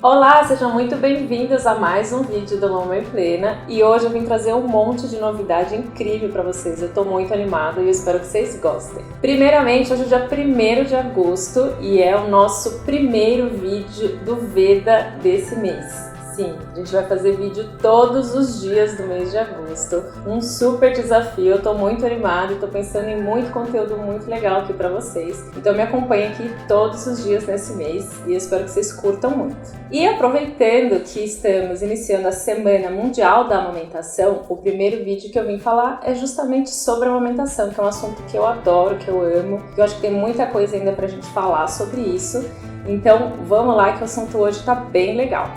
Olá, sejam muito bem-vindos a mais um vídeo do Mamãe Plena e hoje eu vim trazer um monte de novidade incrível para vocês. Eu tô muito animada e eu espero que vocês gostem. Primeiramente, hoje é dia 1º de agosto e é o nosso primeiro vídeo do Veda desse mês. Sim, a gente vai fazer vídeo todos os dias do mês de agosto. Um super desafio, eu tô muito animada e tô pensando em muito conteúdo muito legal aqui pra vocês. Então me acompanhem aqui todos os dias nesse mês e eu espero que vocês curtam muito. E aproveitando que estamos iniciando a Semana Mundial da Amamentação, o primeiro vídeo que eu vim falar é justamente sobre a amamentação, que é um assunto que eu adoro, que eu amo, que eu acho que tem muita coisa ainda pra gente falar sobre isso. Então vamos lá que o assunto hoje tá bem legal.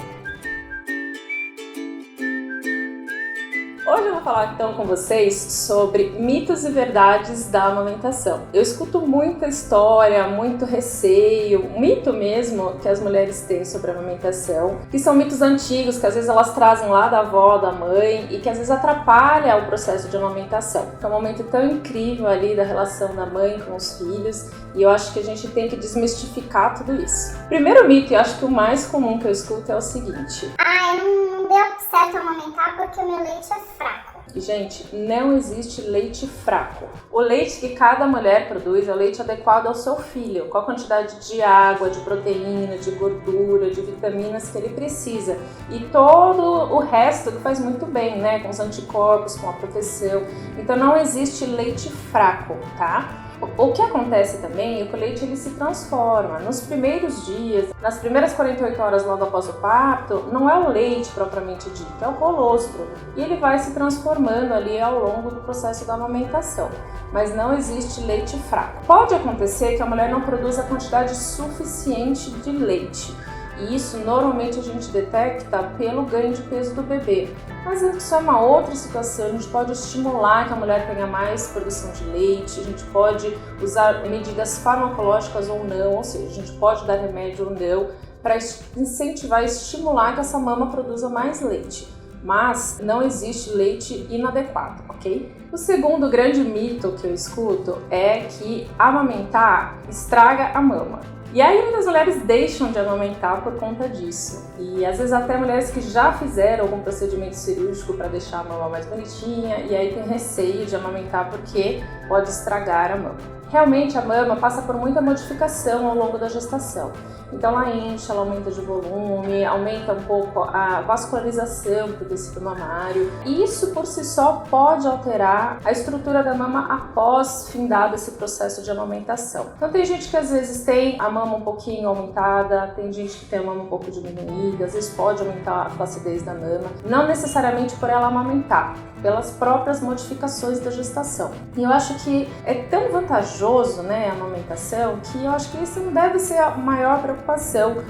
Hoje eu vou falar então com vocês sobre mitos e verdades da amamentação. Eu escuto muita história, muito receio, mito mesmo que as mulheres têm sobre a amamentação, que são mitos antigos, que às vezes elas trazem lá da avó, da mãe e que às vezes atrapalha o processo de amamentação. É um momento tão incrível ali da relação da mãe com os filhos e eu acho que a gente tem que desmistificar tudo isso. Primeiro mito, e acho que o mais comum que eu escuto é o seguinte: não deu certo amamentar porque o meu leite é fraco. Gente, não existe leite fraco. O leite que cada mulher produz é o leite adequado ao seu filho, com a quantidade de água, de proteína, de gordura, de vitaminas que ele precisa. E todo o resto que faz muito bem, né? Com os anticorpos, com a proteção. Então não existe leite fraco, tá? O que acontece também é que o leite ele se transforma. Nos primeiros dias, nas primeiras 48 horas logo após o parto, não é o leite propriamente dito, é o colostro. E ele vai se transformando ali ao longo do processo da amamentação. Mas não existe leite fraco. Pode acontecer que a mulher não produza a quantidade suficiente de leite. E isso normalmente a gente detecta pelo ganho de peso do bebê. Mas isso é uma outra situação, a gente pode estimular que a mulher tenha mais produção de leite, a gente pode usar medidas farmacológicas ou não, ou seja, a gente pode dar remédio ou não, para incentivar e estimular que essa mama produza mais leite. Mas não existe leite inadequado, ok? O segundo grande mito que eu escuto é que amamentar estraga a mama. E aí muitas mulheres deixam de amamentar por conta disso. E às vezes até mulheres que já fizeram algum procedimento cirúrgico para deixar a mama mais bonitinha e aí tem receio de amamentar porque pode estragar a mama. Realmente a mama passa por muita modificação ao longo da gestação. Então ela enche, ela aumenta de volume, aumenta um pouco a vascularização do tecido mamário. E isso por si só pode alterar a estrutura da mama após findado esse processo de amamentação. Então tem gente que às vezes tem a mama um pouquinho aumentada, tem gente que tem a mama um pouco diminuída, às vezes pode aumentar a flacidez da mama, não necessariamente por ela amamentar, pelas próprias modificações da gestação. E eu acho que é tão vantajoso, né, a amamentação, que eu acho que isso não deve ser a maior preocupação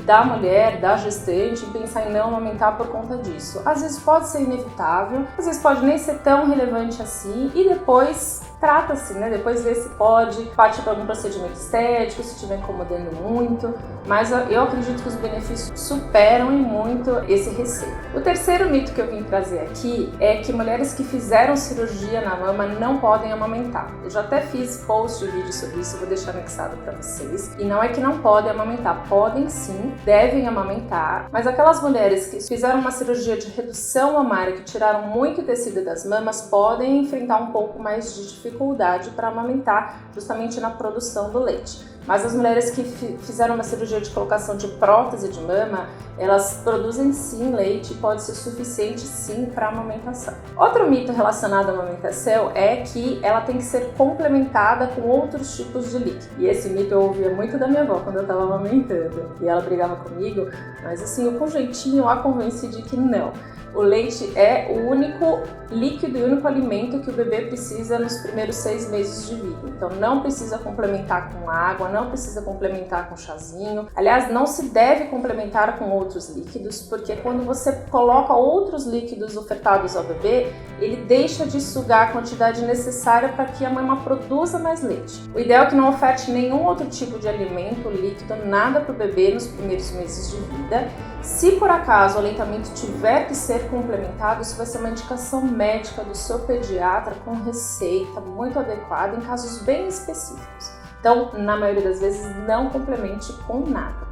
da mulher, da gestante, em pensar em não amamentar por conta disso. Às vezes pode ser inevitável, às vezes pode nem ser tão relevante assim, e depois trata-se, né? Depois vê se pode partir para algum procedimento estético, se estiver incomodando muito, mas eu acredito que os benefícios superam em muito esse receio. O terceiro mito que eu vim trazer aqui é que mulheres que fizeram cirurgia na mama não podem amamentar. Eu já até fiz post e vídeo sobre isso, vou deixar anexado para vocês. E não é que não podem amamentar, podem sim, devem amamentar, mas aquelas mulheres que fizeram uma cirurgia de redução mamária, que tiraram muito tecido das mamas, podem enfrentar um pouco mais de dificuldade para amamentar, justamente na produção do leite. Mas as mulheres que fizeram uma cirurgia de colocação de prótese de mama, elas produzem sim leite e pode ser suficiente sim para amamentação. Outro mito relacionado à amamentação é que ela tem que ser complementada com outros tipos de líquido. E esse mito eu ouvia muito da minha avó quando eu estava amamentando. E ela brigava comigo, mas assim, eu com jeitinho a convenci de que não. O leite é o único líquido e o único alimento que o bebê precisa nos primeiros 6 meses de vida. Então não precisa complementar com água, não precisa complementar com chazinho. Aliás, não se deve complementar com outros líquidos, porque quando você coloca outros líquidos ofertados ao bebê, ele deixa de sugar a quantidade necessária para que a mama produza mais leite. O ideal é que não oferte nenhum outro tipo de alimento, líquido, nada para o bebê nos primeiros meses de vida. Se por acaso o aleitamento tiver que ser complementado, isso vai ser uma indicação médica do seu pediatra com receita muito adequada em casos bem específicos. Então, na maioria das vezes, não complemente com nada.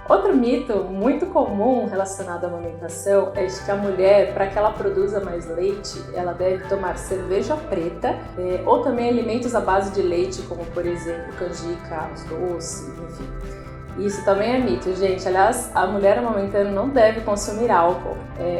Outro mito muito comum relacionado à amamentação é de que a mulher, para que ela produza mais leite, ela deve tomar cerveja preta ou também alimentos à base de leite, como por exemplo canjica, doce, enfim. Isso também é mito, gente. Aliás, a mulher amamentando não deve consumir álcool.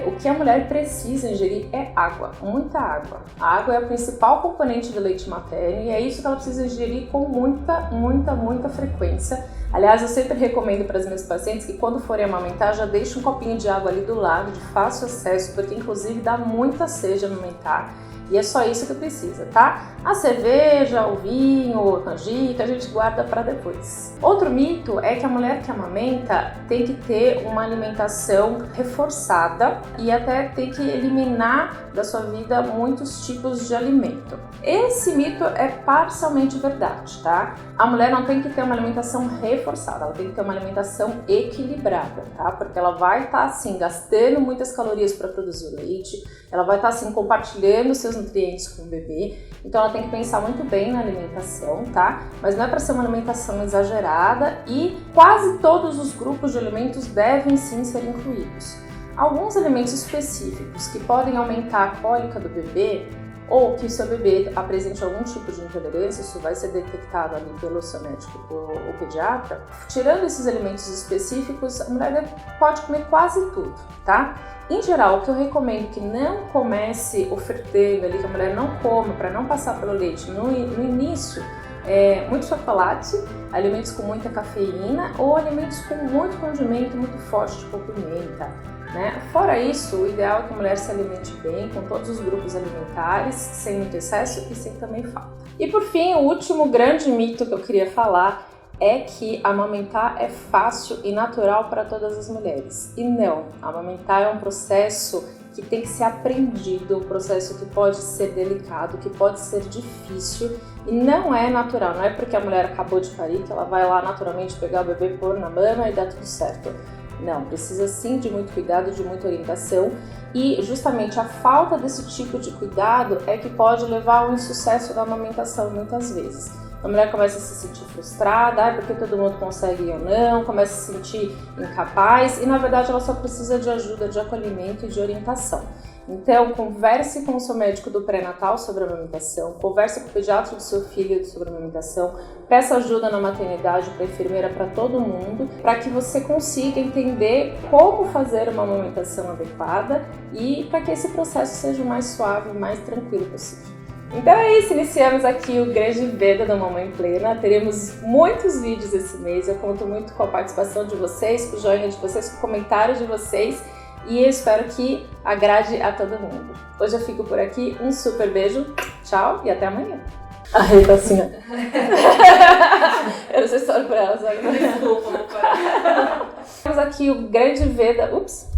O que a mulher precisa ingerir é água, muita água. A água é o principal componente do leite materno e é isso que ela precisa ingerir com muita frequência. Aliás, eu sempre recomendo para as minhas pacientes que quando forem amamentar já deixem um copinho de água ali do lado, de fácil acesso, porque inclusive dá muita sede amamentar. E é só isso que precisa, tá? A cerveja, o vinho, a canjica, a gente guarda para depois. Outro mito é que a mulher que amamenta tem que ter uma alimentação reforçada e até tem que eliminar da sua vida muitos tipos de alimento. Esse mito é parcialmente verdade, tá? A mulher não tem que ter uma alimentação reforçada, ela tem que ter uma alimentação equilibrada, tá? Porque ela vai estar, assim, gastando muitas calorias para produzir o leite, ela vai estar, assim, compartilhando seus nutrientes com o bebê, então ela tem que pensar muito bem na alimentação, tá? Mas não é para ser uma alimentação exagerada e quase todos os grupos de alimentos devem sim ser incluídos. Alguns alimentos específicos que podem aumentar a cólica do bebê ou que o seu bebê apresente algum tipo de intolerância, isso vai ser detectado ali pelo seu médico ou pediatra. Tirando esses alimentos específicos, a mulher pode comer quase tudo, tá? Em geral, o que eu recomendo que não comece ofertando ali, que a mulher não coma, para não passar pelo leite no início, muito chocolate, alimentos com muita cafeína ou alimentos com muito condimento muito forte, tipo pimenta, né? Fora isso, o ideal é que a mulher se alimente bem, com todos os grupos alimentares, sem muito excesso e sem também falta. E por fim, o último grande mito que eu queria falar é que amamentar é fácil e natural para todas as mulheres. E não, amamentar é um processo que tem que ser aprendido, um processo que pode ser delicado, que pode ser difícil e não é natural. Não é porque a mulher acabou de parir que ela vai lá naturalmente pegar o bebê, pôr na mama e dar tudo certo. Não, precisa sim de muito cuidado, de muita orientação e justamente a falta desse tipo de cuidado é que pode levar ao insucesso da amamentação muitas vezes. A mulher começa a se sentir frustrada, porque todo mundo consegue ou não, começa a se sentir incapaz e na verdade ela só precisa de ajuda, de acolhimento e de orientação. Então, converse com o seu médico do pré-natal sobre a amamentação, converse com o pediatra do seu filho sobre a amamentação, peça ajuda na maternidade, para a enfermeira, para todo mundo, para que você consiga entender como fazer uma amamentação adequada e para que esse processo seja o mais suave e mais tranquilo possível. Então é isso, iniciamos aqui o grande Veda da Mamãe Plena. Teremos muitos vídeos esse mês, eu conto muito com a participação de vocês, com o joinha de vocês, com o comentário de vocês e eu espero que agrade a todo mundo. Hoje eu fico por aqui, um super beijo, tchau e até amanhã. A Rê tá assim, ó. Eu não sei se olho pra ela, sabe? Desculpa, vou parar. Temos aqui o grande Veda, ups.